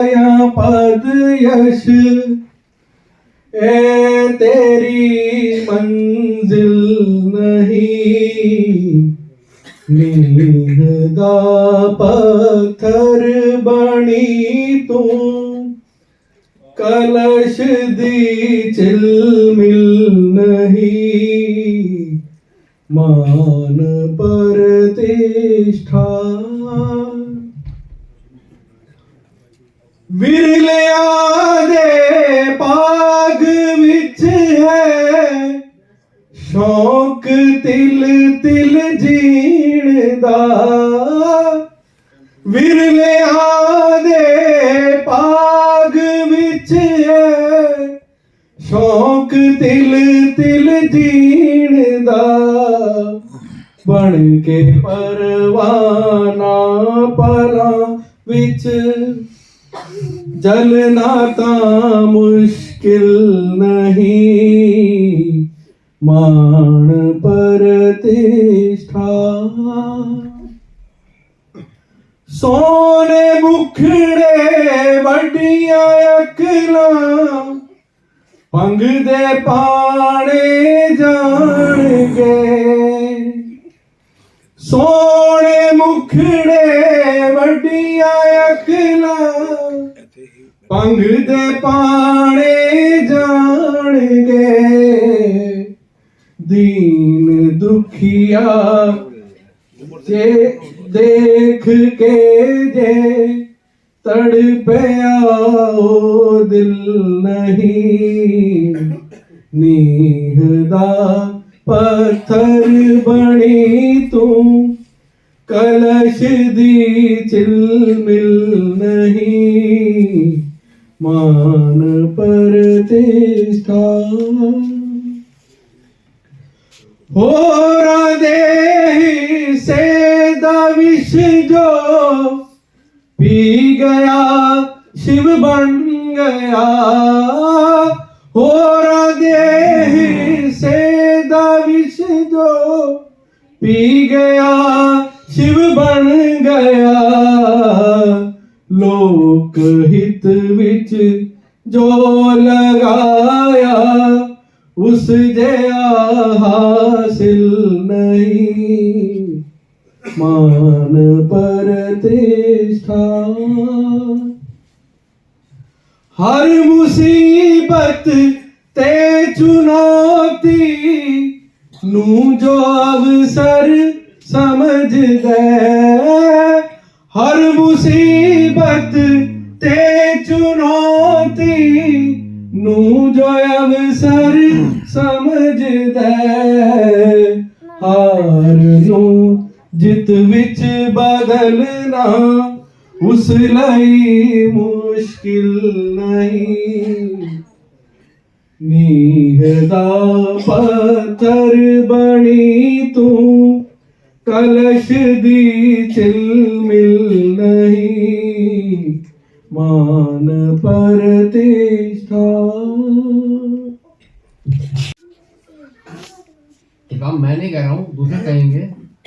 पद यश ए तेरी मंजिल नहीं, नींदा पत्थर बनी तू, कलश दी चिलमिल नहीं, मान प्रतिष्ठा। विरलिया दे पाग विच है शौक तिल तिल जीण दा, विरलिया दे पाग विच है शौक तिल तिल जीण दा, बन के परवाना परा विच जलना ता मुश्किल नहीं, मान प्रतिष्ठा। सोने मुखड़े वड्डियां अकलां पंग दे पाने जान गए, सोने मुखड़े वड्डियां अकलां पंग दे पाने जान गए, दीन दुखिया जे देख के जे तड़पया ओ दिल नहीं, नींदा पत्थर बनी तू, कलश दी चिलमिल नहीं, मान प्रतिष्ठा। हो दे से विष जो पी गया शिव बन गया, हो दे से विष जो पी गया शिव बन गया, लोक हित विच जो लगाया उस जया हासिल नहीं, मान प्रतिष्ठा। हर मुसीबत ते चुनौती नू जो अवसर समझ दे, हर मुसीबत ते चुनौती नू जो अवसर समझ दे, हार नू जित विच बदलना उस लई मुश्किल नहीं, नींदा पत्थर बनी तू, कलश दी चिलमिल नहीं, मान प्रतिष्ठा। काम मैं नहीं कह रहा हूँ, दूसरे कहेंगे।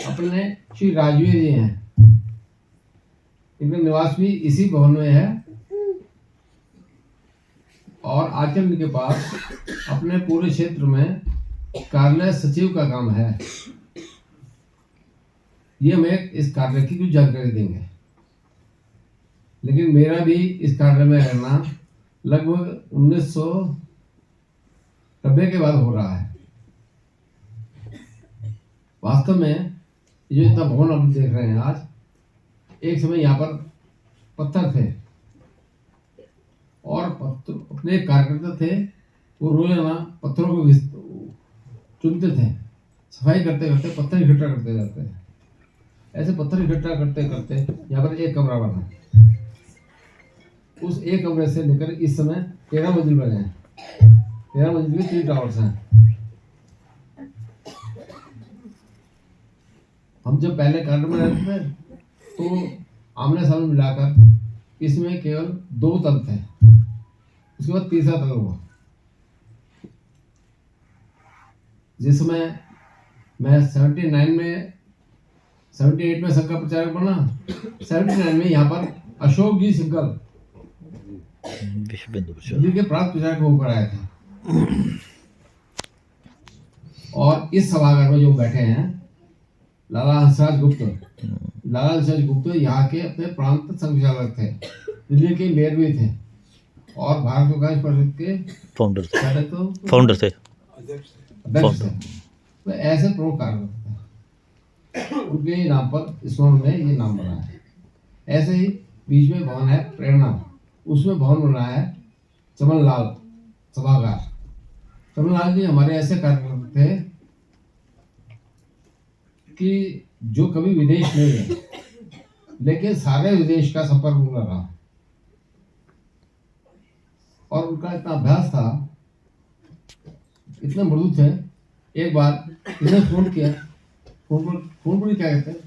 अपने श्री राजवीर जी हैं, इनका निवास भी इसी भवन में है, और आचरण के पास अपने पूरे क्षेत्र में कार्यालय सचिव का काम है। ये हमें इस कार्य की कुछ जानकारी देंगे, लेकिन मेरा भी इस कार्य में रहना लगभग 1990 के बाद हो रहा है। वास्तव में ये जो इतना भवन आप देख रहे हैं आज, एक समय यहाँ पर पत्थर थे, और अपने कार्यकर्ता थे, वो रोजाना पत्थरों को चुनते थे, सफाई करते करते पत्थर इकट्ठा करते जाते हैं। ऐसे पत्थर इकट्ठा करते करते यहाँ पर एक कमरा बना, उस एक कमरे से लेकर इस समय 13 मंजिल बने हैं। 13 मंजिल के 3 टावर्स हैं। हम जब पहले कार्य में रहते थे तो आमने सामने मिलाकर इसमें केवल 2 तल थे, उसके बाद तीसरा तल हुआ। जिस समय मैं 78 में संघ का प्रचारक बना, 79 में यहाँ पर अशोक जी सिंघल विश्वेंद्र प्रसाद। दिल्ली के प्रांत प्रचारक होकर आए थे। और इस सभागार में जो बैठे हैं लाला हंसराज गुप्त। लाला हंसराज गुप्त यहाँ के अपने प्रांत संचालक थे, दिल्ली के मेयर भी थे और भारत कांग्रेस परिषद के फाउंडर थे। क्या थे तो फाउंडर थे। अध्यक्ष थे। तो ऐसे प्रमुख कार्यकर्ता थे, उनके नाम पर स्कूल में ये नाम बना है। ऐसे ही बीच में भवन है प्रेरणा, उसमें भवन बना है चमनलाल सभागार। चमनलाल जी हमारे ऐसे कार्यकर्ता थे कि जो कभी विदेश नहीं गए, लेकिन सारे विदेश का संपर्क उनका रहा और उनका इतना अभ्यास था, इतने मृदु थे। एक बार इन्होंने फोन किया, फोन पर क्या कहते हैं,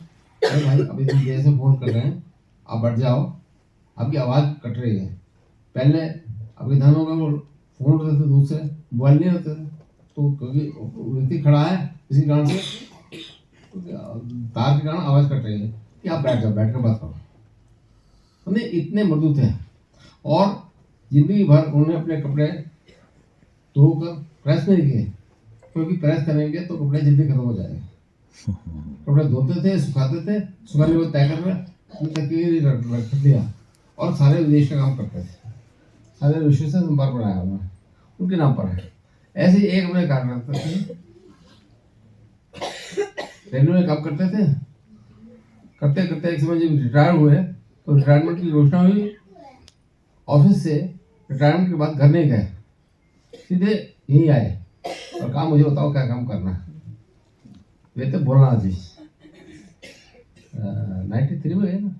अरे भाई अभी तुम जैसे फोन कर रहे हैं आप बैठ जाओ, आपकी आवाज़ कट रही है। पहले अभी धन होगा वो फोन होते थे दूसरे, मोबाइल नहीं होते थे, तो क्योंकि व्यक्ति खड़ा है इसी कारण से तार के कारण आवाज़ कट रही है कि आप बैठ जाओ, बैठ कर बात करो। उन्हें इतने मृदु थे और जिंदगी भर उन्होंने अपने कपड़े धोकर प्रेस नहीं किए, क्योंकि प्रेस करेंगे तो कपड़े जल्दी खत्म हो जाएंगे। कपड़े धोते थे, सुखाते थे, सुखाने को तय कर रख दिया और सारे विदेश का काम करते थे। सारे विश्व से संपर्क बनाया उन्होंने, उनके नाम पर है। ऐसे ही एक अपने कार्यकर्ता थे, रेलवे में काम करते थे। करते करते एक समय जब रिटायर हुए तो रिटायरमेंट की घोषणा हुई, ऑफिस से रिटायरमेंट के बाद घर नहीं गए, सीधे यहीं आए और कहा मुझे बताओ क्या काम करना है। वे थे भोलानाथ जी, 93 में गए ना,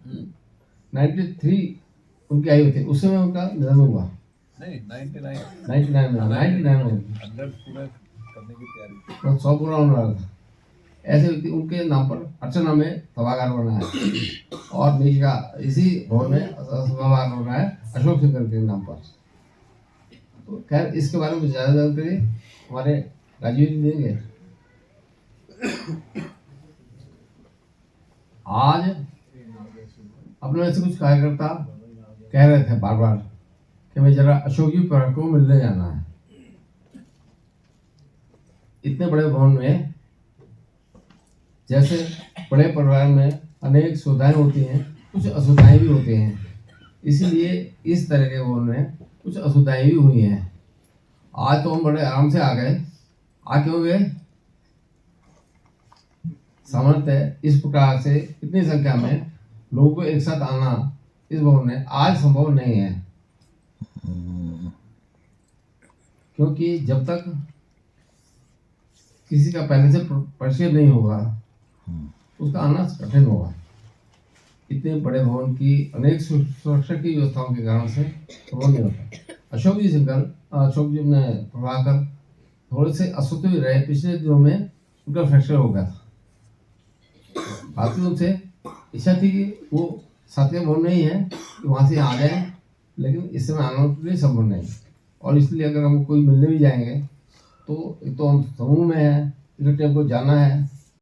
93 उनकी आयु थी, उस समय उनका निधन हुआ। नहीं 99 99 में 99 में 100 पूरा करने की तैयारी। तो 100 पूरा होने वाला था। ऐसे व्यक्ति उनके नाम पर अर्चना में सभागार बना है और नीचे का इसी भवन में सभागार बना है अशोक सिंह के नाम पर। तो खैर इसके बारे में ज़्यादा जानकारी हमारे राजीव जी देंगे। आज अपने में से कुछ कार्यकर्ता कह रहे थे बार बार कि मैं जरा अशोक जी पर को मिलने जाना है। इतने बड़े भवन में, जैसे बड़े परिवार में अनेक सुविधाएं होती हैं, कुछ असुविधाएं भी होती हैं, इसलिए इस तरह के भवन में कुछ असुविधाएं भी हुई हैं। आज तो हम बड़े आराम से आ गए। आ क्यों गए? सामान्यतः इस प्रकार से इतनी संख्या में लोगों को एक साथ आना इस भवन में आज संभव नहीं है, क्योंकि जब तक किसी का पहले से परिचय नहीं होगा उसका आना कठिन होगा। इतने बड़े भवन की अनेक सुरक्षा की व्यवस्थाओं के कारण से संभव नहीं होता। अशोक जी ने प्रभाकर थोड़े से अस्वस्थ भी रहे। पिछले दिनों में उनका फ्रैक्चर हो गया था। बाकी उनसे इच्छा थी कि वो सातवें भवन में ही है कि वहाँ से आ जाए, लेकिन इस समय आना के लिए संभव नहीं। और इसलिए अगर हम कोई मिलने भी जाएंगे तो एक तो हम समूह में है, इकट्ठे हमको जाना है,